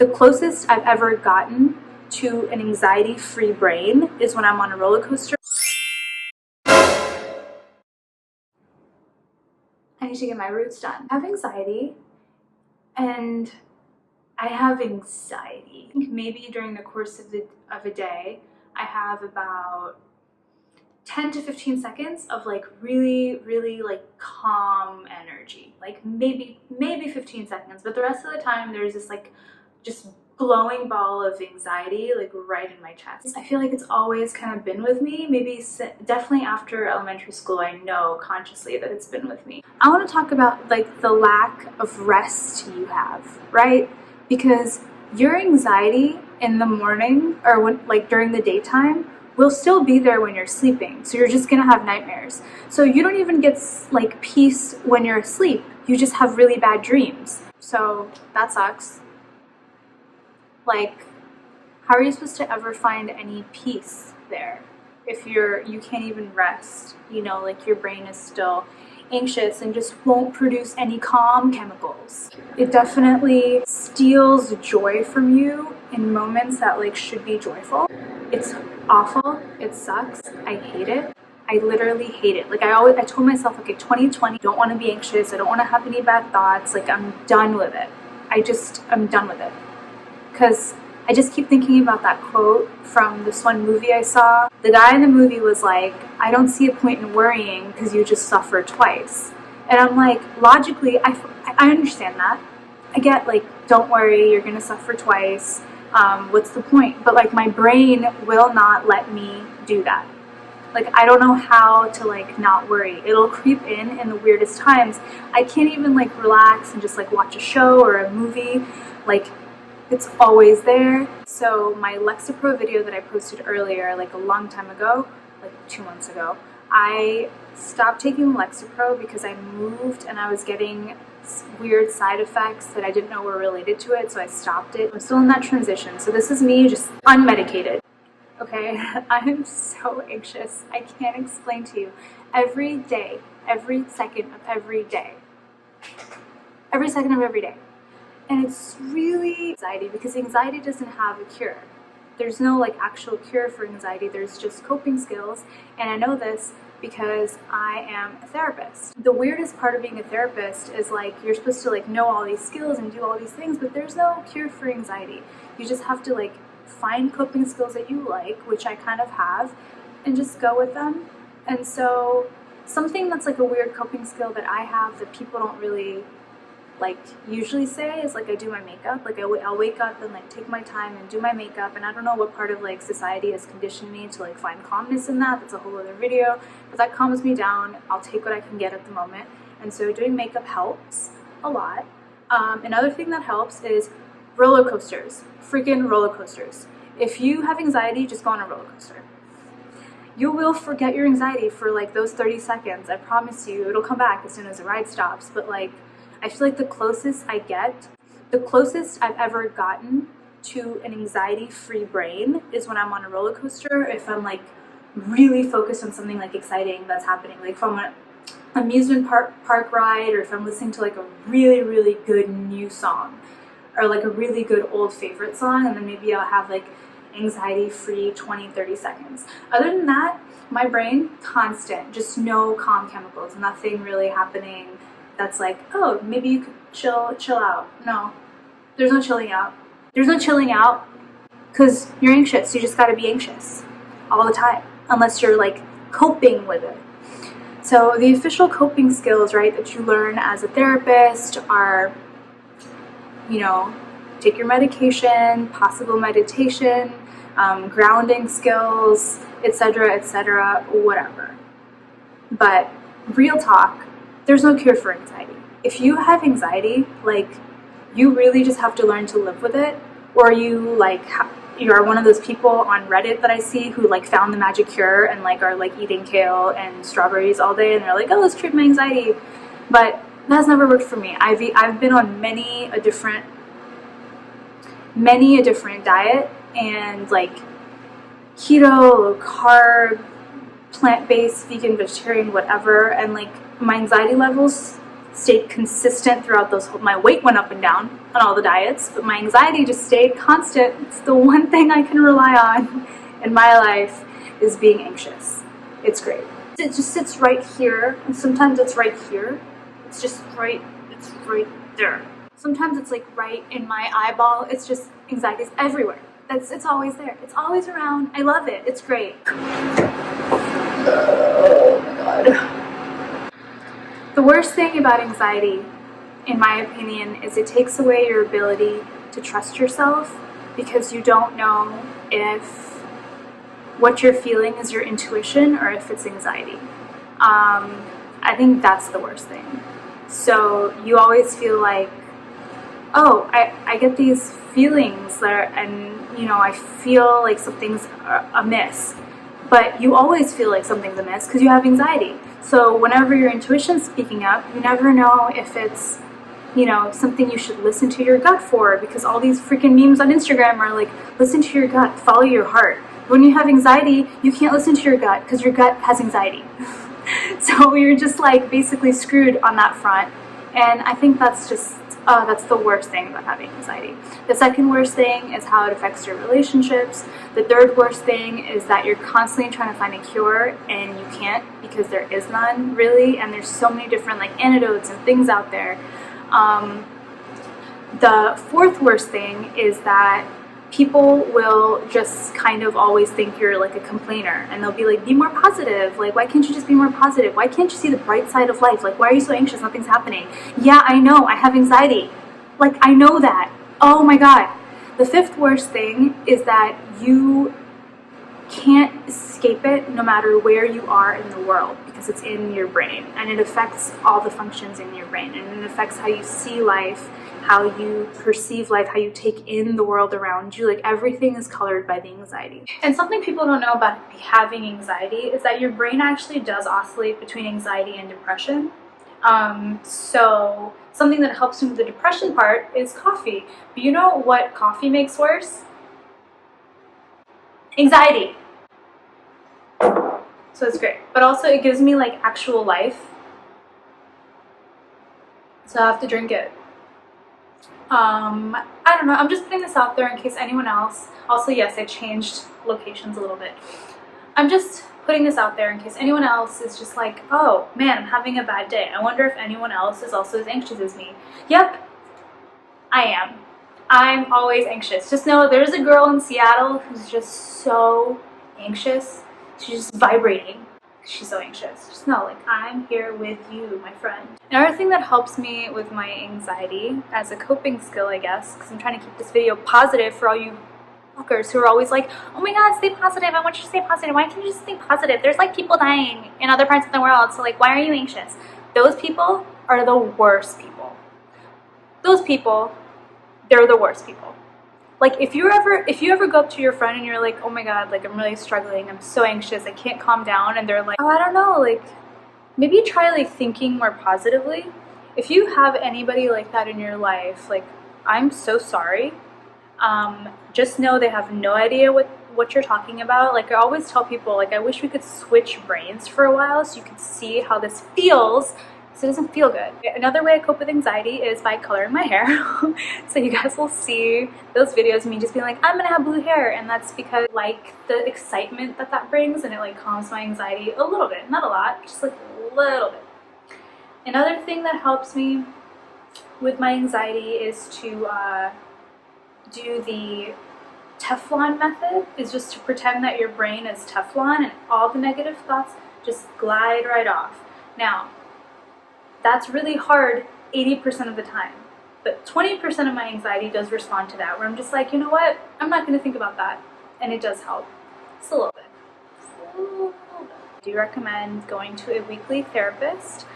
The closest I've ever gotten to an anxiety-free brain is when I'm on a roller coaster. I need to get my roots done. I have anxiety, and I have anxiety. Maybe during the course of a day, I have about 10 to 15 seconds of like really like calm energy, like maybe 15 seconds, but the rest of the time there's this like just glowing ball of anxiety like right in my chest. I feel like it's always kind of been with me. Maybe definitely after elementary school, I know consciously that it's been with me. I want to talk about like the lack of rest you have, right? Because your anxiety in the morning or when, like during the daytime, will still be there when you're sleeping. So you're just gonna have nightmares. So you don't even get like peace when you're asleep. You just have really bad dreams. So that sucks. Like, how are you supposed to ever find any peace there if you can't even rest? You know, like your brain is still anxious and just won't produce any calm chemicals. It definitely steals joy from you in moments that like should be joyful. It's awful. It sucks. I hate it. I literally hate it. Like I told myself, okay, 2020, don't want to be anxious. I don't want to have any bad thoughts. Like I'm done with it. I'm done with it. Because I just keep thinking about that quote from this one movie I saw. The guy in the movie was like, I don't see a point in worrying because you just suffer twice. And I'm like, logically, I understand that. I get like, don't worry, you're going to suffer twice. What's the point? But like my brain will not let me do that. Like I don't know how to like not worry. It'll creep in the weirdest times. I can't even like relax and just like watch a show or a movie. Like it's always there. So my Lexapro video that I posted earlier, like a long time ago, like 2 months ago, I stopped taking Lexapro because I moved and I was getting weird side effects that I didn't know were related to it, so I stopped it. I'm still in that transition, so this is me just unmedicated. Okay, I'm so anxious. I can't explain to you. Every day, every second of every day. Every second of every day. And it's really anxiety because anxiety doesn't have a cure. There's no like actual cure for anxiety. There's just coping skills. And I know this because I am a therapist. The weirdest part of being a therapist is like you're supposed to like know all these skills and do all these things, but there's no cure for anxiety. You just have to like find coping skills that you like, which I kind of have, and just go with them. And so something that's like a weird coping skill that I have that people don't really like usually say is like I do my makeup. Like I'll wake up and like take my time and do my makeup, and I don't know what part of like society has conditioned me to like find calmness in that. That's a whole other video, but that calms me down. I'll take what I can get at the moment, and so doing makeup helps a lot. Another thing that helps is roller coasters. Freaking roller coasters. If you have anxiety, just go on a roller coaster. You will forget your anxiety for like those 30 seconds. I promise you, it'll come back as soon as the ride stops. But like, I feel like the closest I've ever gotten to an anxiety-free brain is when I'm on a roller coaster. If I'm like really focused on something like exciting that's happening, like if I'm on an amusement park ride, or if I'm listening to like a really good new song, or like a really good old favorite song, and then maybe I'll have like anxiety-free 20-30 seconds. Other than that, my brain, constant, just no calm chemicals, nothing really happening that's like, oh, maybe you could chill out. No, there's no chilling out. There's no chilling out because you're anxious. You just gotta be anxious all the time, unless you're like coping with it. So the official coping skills, right, that you learn as a therapist are, you know, take your medication, possible meditation, grounding skills, etc., whatever. But real talk, there's no cure for anxiety. If you have anxiety, like, you really just have to learn to live with it, or you like you are one of those people on Reddit that I see who like found the magic cure and like are like eating kale and strawberries all day, and they're like, oh, let's treat my anxiety. But that's never worked for me. I've been on many a different diet, and like keto, low carb, plant-based, vegan, vegetarian, whatever, and like my anxiety levels stayed consistent throughout my weight went up and down on all the diets, but my anxiety just stayed constant. It's the one thing I can rely on in my life is being anxious. It's great. It just sits right here, and sometimes it's right here. It's right there. Sometimes it's like right in my eyeball. It's just anxiety is everywhere. It's always there. It's always around. I love it. It's great. Oh my God. The worst thing about anxiety, in my opinion, is it takes away your ability to trust yourself because you don't know if what you're feeling is your intuition or if it's anxiety. I think that's the worst thing. So you always feel like, oh, I get these feelings and I feel like something's amiss. But you always feel like something's amiss because you have anxiety. So whenever your intuition's speaking up, you never know if it's, something you should listen to your gut for, because all these freaking memes on Instagram are like, listen to your gut, follow your heart. When you have anxiety, you can't listen to your gut because your gut has anxiety. So you're just like basically screwed on that front. And I think that's the worst thing about having anxiety. The second worst thing is how it affects your relationships. The third worst thing is that you're constantly trying to find a cure and you can't because there is none really. And there's so many different antidotes and things out there. The fourth worst thing is that people will just kind of always think you're like a complainer, and they'll be like, be more positive. Like, why can't you just be more positive? Why can't you see the bright side of life? Like, why are you so anxious? Nothing's happening. Yeah, I know. I have anxiety. Like, I know that. Oh my God. The fifth worst thing is that you can't escape it no matter where you are in the world, because it's in your brain and it affects all the functions in your brain, and it affects how you see life, how you perceive life, how you take in the world around you. Like, everything is colored by the anxiety. And something people don't know about having anxiety is that your brain actually does oscillate between anxiety and depression. So something that helps with the depression part is coffee. But you know what coffee makes worse? Anxiety. So it's great. But also it gives me like actual life. So I have to drink it. I don't know. I'm just putting this out there in case anyone else. Also, yes, I changed locations a little bit. I'm just putting this out there in case anyone else is just like, oh man, I'm having a bad day. I wonder if anyone else is also as anxious as me. Yep, I am. I'm always anxious. Just know there's a girl in Seattle who's just so anxious. She's just vibrating. She's so anxious. Just know, like, I'm here with you, my friend. Another thing that helps me with my anxiety as a coping skill, I guess, because I'm trying to keep this video positive for all you fuckers who are always like, oh my God, stay positive. I want you to stay positive. Why can't you just stay positive? There's like people dying in other parts of the world. So like, why are you anxious? Those people are the worst people. Those people, they're the worst people. Like, if you ever go up to your friend and you're like, oh my God, like, I'm really struggling, I'm so anxious, I can't calm down, and they're like, oh, I don't know, like, maybe try like thinking more positively. If you have anybody like that in your life, like, I'm so sorry. Just know they have no idea what you're talking about. Like, I always tell people, like, I wish we could switch brains for a while so you could see how this feels. So it doesn't feel good. Another way I cope with anxiety is by coloring my hair. So you guys will see those videos of me just being like, I'm gonna have blue hair, and that's because like the excitement that brings, and it like calms my anxiety a little bit, not a lot, just like a little bit. Another thing that helps me with my anxiety is to do the Teflon method, is just to pretend that your brain is Teflon and all the negative thoughts just glide right off. Now, that's really hard 80% of the time, but 20% of my anxiety does respond to that, where I'm just like, you know what, I'm not going to think about that, and it does help. Just a little bit. I do recommend going to a weekly therapist.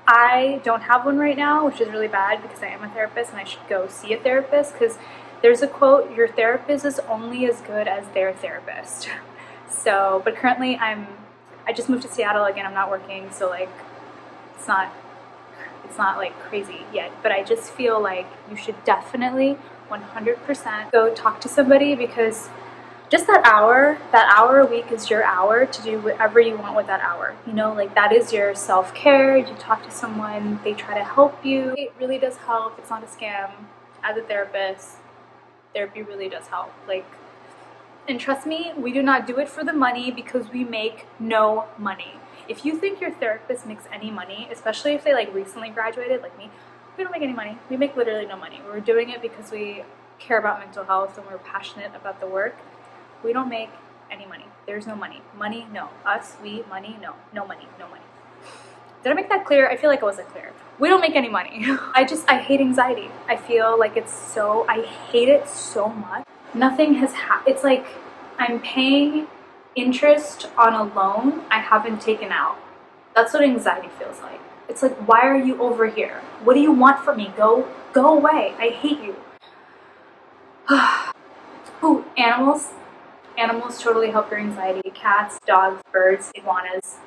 I don't have one right now, which is really bad because I am a therapist and I should go see a therapist, because there's a quote, your therapist is only as good as their therapist. So, but currently I just moved to Seattle again, I'm not working, so like it's not like crazy yet, but I just feel like you should definitely 100% go talk to somebody, because just that hour a week is your hour to do whatever you want with that hour. You know, like that is your self-care. You talk to someone, they try to help you. It really does help. It's not a scam. As a therapist, therapy really does help. Like, and trust me, we do not do it for the money because we make no money. If you think your therapist makes any money, especially if they like recently graduated like me, we don't make any money. We make literally no money. We're doing it because we care about mental health and we're passionate about the work. We don't make any money. There's no money. Money, no. Us, we, money, no. No money, no money. Did I make that clear? I feel like it wasn't clear. We don't make any money. I hate anxiety. I feel like I hate it so much. Nothing has it's like I'm paying interest on a loan I haven't taken out. That's what anxiety feels like. It's like, why are you over here? What do you want from me? Go away. I hate you. Ooh, animals. Animals totally help your anxiety. Cats, dogs, birds, iguanas,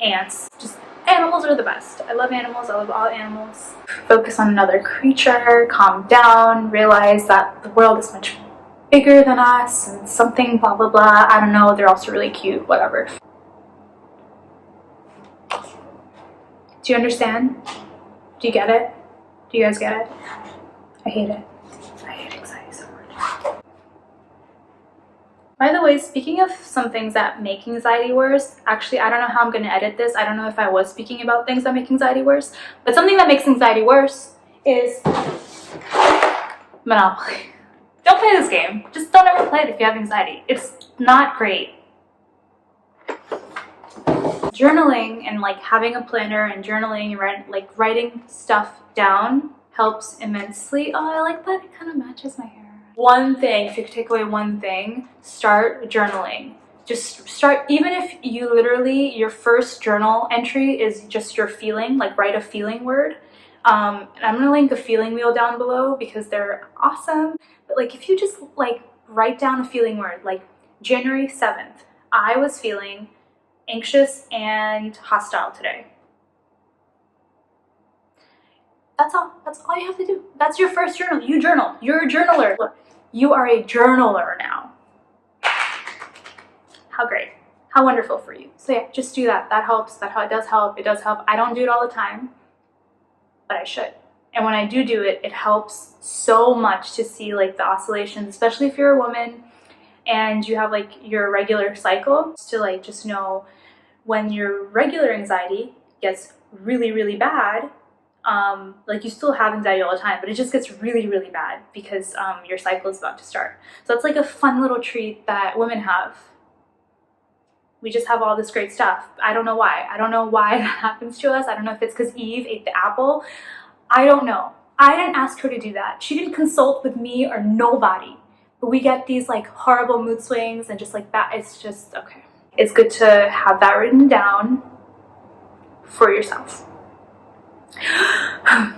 ants. Just animals are the best. I love animals. I love all animals. Focus on another creature, calm down, realize that the world is much bigger than us and something blah blah blah. I don't know, they're also really cute, whatever. Do you understand? Do you get it? Do you guys get it? I hate it. I hate anxiety so much. By the way, speaking of some things that make anxiety worse, actually, I don't know how I'm going to edit this. I don't know if I was speaking about things that make anxiety worse, but something that makes anxiety worse is Monopoly. Don't play this game. Just don't ever play it if you have anxiety. It's not great. Journaling and like having a planner and journaling and writing stuff down helps immensely. Oh, I like that. It kind of matches my hair. One thing, if you could take away one thing, start journaling. Just start, even if you literally, your first journal entry is just your feeling, like write a feeling word. And I'm gonna link a feeling wheel down below because they're awesome. But like if you just like write down a feeling word, like January 7th, I was feeling anxious and hostile today. That's all you have to do. That's your first journal. You journal. You're a journaler. You are a journaler now. How great. How wonderful for you. So yeah, just do that. That helps. It does help. It does help. I don't do it all the time, but I should. And when I do it, it helps so much to see like the oscillations, especially if you're a woman and you have like your regular cycle, to like just know when your regular anxiety gets really, really bad. Like you still have anxiety all the time, but it just gets really, really bad because your cycle is about to start. So it's like a fun little treat that women have. We just have all this great stuff. I don't know why. I don't know why that happens to us. I don't know if it's because Eve ate the apple. I don't know. I didn't ask her to do that. She didn't consult with me or nobody. But we get these like horrible mood swings and just like that. It's just, okay. It's good to have that written down for yourself. I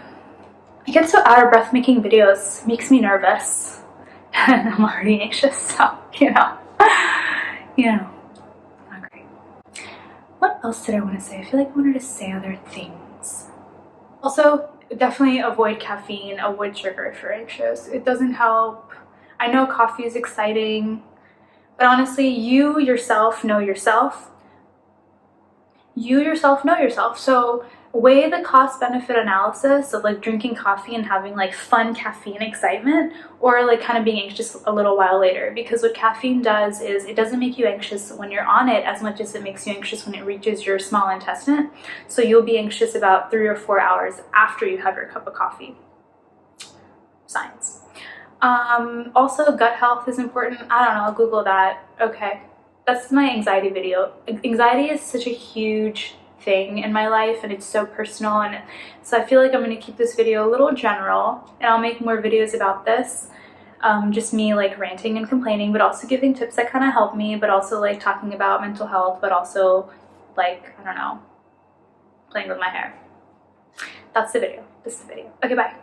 get so out of breath making videos. It makes me nervous. And I'm already anxious, so, you know. Not great. What else did I want to say? I feel like I wanted to say other things. Also, definitely avoid caffeine, avoid sugar if you're anxious. It doesn't help. I know coffee is exciting, but honestly, you yourself know yourself. You yourself know yourself. So weigh the cost-benefit analysis of like drinking coffee and having like fun caffeine excitement, or like kind of being anxious a little while later. Because what caffeine does is it doesn't make you anxious when you're on it as much as it makes you anxious when it reaches your small intestine. So you'll be anxious about 3 or 4 hours after you have your cup of coffee. Science. Also, gut health is important. I don't know, Google that. Okay, that's my anxiety video. Anxiety is such a huge thing in my life and it's so personal, and so I feel like I'm going to keep this video a little general, and I'll make more videos about this. Just me like ranting and complaining, but also giving tips that kind of help me, but also like talking about mental health, but also like, I don't know, playing with my hair. That's the video. This is the video. Okay, bye.